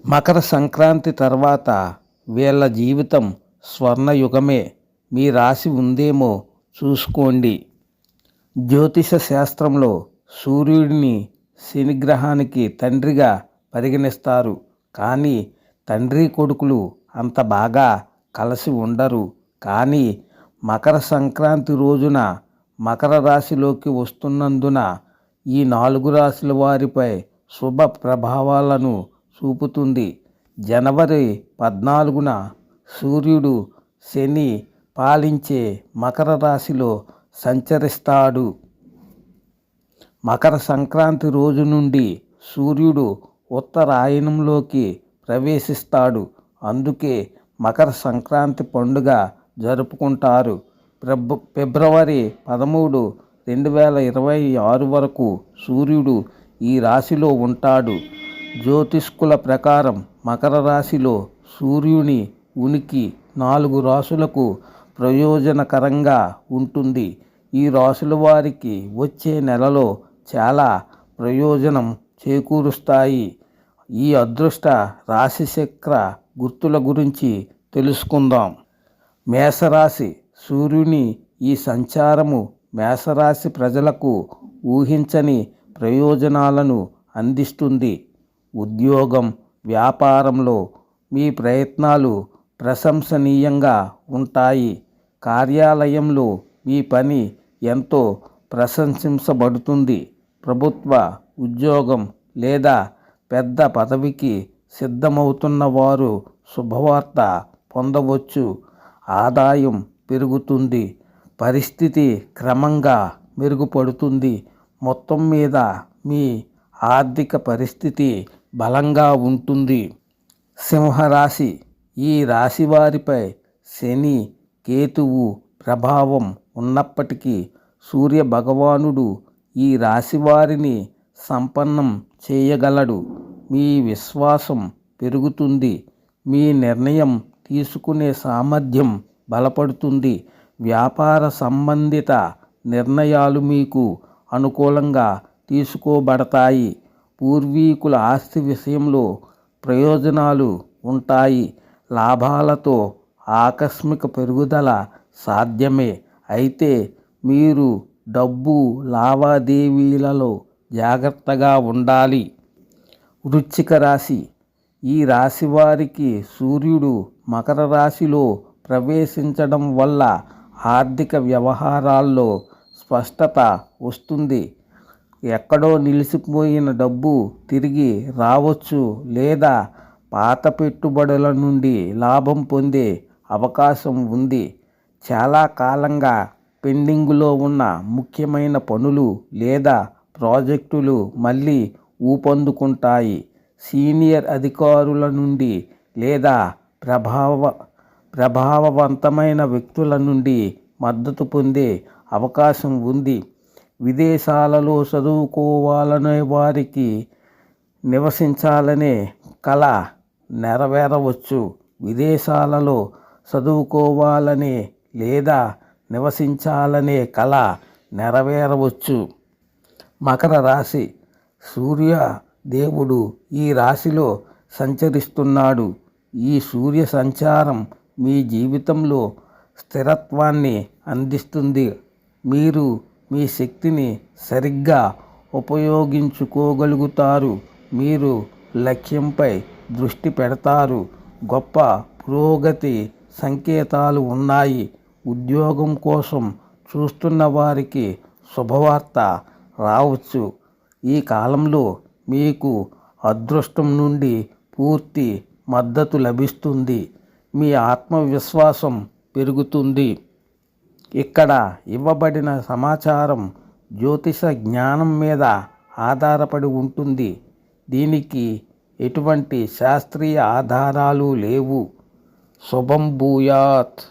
మకర సంక్రాంతి తర్వాత వీళ్ళ జీవితం స్వర్ణయుగమే. మీ రాశి ఉందేమో చూసుకోండి. జ్యోతిష శాస్త్రంలో సూర్యుడిని శనిగ్రహానికి తండ్రిగా పరిగణిస్తారు. కానీ తండ్రి కొడుకులు అంత బాగా కలిసి ఉండరు. కానీ మకర సంక్రాంతి రోజున మకర రాశిలోకి వస్తున్నందున ఈ 4 రాశుల వారిపై శుభ ప్రభావాలను చూపుతుంది. జనవరి 14న సూర్యుడు శని పాలించే మకర రాశిలో సంచరిస్తాడు. మకర సంక్రాంతి రోజు నుండి సూర్యుడు ఉత్తరాయణంలోకి ప్రవేశిస్తాడు. అందుకే మకర సంక్రాంతి పండుగ జరుపుకుంటారు. ఫిబ్రవరి 13, 2026 వరకు సూర్యుడు ఈ రాశిలో ఉంటాడు. జ్యోతిష్కుల ప్రకారం మకర రాశిలో సూర్యుని ఉనికి 4 రాశులకు ప్రయోజనకరంగా ఉంటుంది. ఈ రాశుల వారికి వచ్చే నెలలో చాలా ప్రయోజనం చేకూరుస్తాయి. ఈ అదృష్ట రాశిచక్ర గుర్తుల గురించి తెలుసుకుందాం. మేషరాశి. సూర్యుని ఈ సంచారము మేషరాశి ప్రజలకు ఊహించని ప్రయోజనాలను అందిస్తుంది. ఉద్యోగం, వ్యాపారంలో మీ ప్రయత్నాలు ప్రశంసనీయంగా ఉంటాయి. కార్యాలయంలో మీ పని ఎంతో ప్రశంసించబడుతుంది. ప్రభుత్వ ఉద్యోగం లేదా పెద్ద పదవికి సిద్ధమవుతున్న వారు శుభవార్త పొందవచ్చు. ఆదాయం పెరుగుతుంది. పరిస్థితి క్రమంగా మెరుగుపడుతుంది. మొత్తం మీద మీ ఆర్థిక పరిస్థితి బలంగా ఉంటుంది. సింహరాశి. ఈ రాశి వారిపై శని, కేతువు ప్రభావం ఉన్నప్పటికీ సూర్య భగవానుడు ఈ రాశి వారిని సంపన్నం చేయగలడు. మీ విశ్వాసం పెరుగుతుంది. మీ నిర్ణయం తీసుకునే సామర్థ్యం బలపడుతుంది. వ్యాపార సంబంధిత నిర్ణయాలు మీకు అనుకూలంగా తీసుకోబడతాయి. పూర్వీకుల ఆస్తి విషయంలో ప్రయోజనాలు ఉంటాయి. లాభాలతో ఆకస్మిక పెరుగుదల సాధ్యమే. అయితే మీరు డబ్బు లావాదేవీలలో జాగ్రత్తగా ఉండాలి. వృశ్చిక రాశి. ఈ రాశి వారికి సూర్యుడు మకర రాశిలో ప్రవేశించడం వల్ల ఆర్థిక వ్యవహారాల్లో స్పష్టత వస్తుంది. ఎక్కడో నిలిచిపోయిన డబ్బు తిరిగి రావచ్చు లేదా పాత పెట్టుబడుల నుండి లాభం పొందే అవకాశం ఉంది. చాలా కాలంగా పెండింగులో ఉన్న ముఖ్యమైన పనులు లేదా ప్రాజెక్టులు మళ్ళీ ఊపందుకుంటాయి. సీనియర్ అధికారుల నుండి లేదా ప్రభావవంతమైన వ్యక్తుల నుండి మద్దతు పొందే అవకాశం ఉంది. విదేశాలలో చదువుకోవాలనే వారికి నివసించాలనే కల నెరవేరవచ్చు. విదేశాలలో చదువుకోవాలనే లేదా నివసించాలనే కల నెరవేరవచ్చు. మకర రాశి. సూర్య దేవుడు ఈ రాశిలో సంచరిస్తున్నాడు. ఈ సూర్య సంచారం మీ జీవితంలో స్థిరత్వాన్ని అందిస్తుంది. మీరు మీ శక్తిని సరిగ్గా ఉపయోగించుకోగలుగుతారు. మీరు లక్ష్యంపై దృష్టి పెడతారు. గొప్ప పురోగతి సంకేతాలు ఉన్నాయి. ఉద్యోగం కోసం చూస్తున్న వారికి శుభవార్త రావచ్చు. ఈ కాలంలో మీకు అదృష్టం నుండి పూర్తి మద్దతు లభిస్తుంది. మీ ఆత్మవిశ్వాసం పెరుగుతుంది. ఇక్కడ ఇవ్వబడిన సమాచారం జ్యోతిష జ్ఞానం మీద ఆధారపడి ఉంటుంది. దీనికి ఎటువంటి శాస్త్రీయ ఆధారాలు లేవు. శుభం భూయాత్.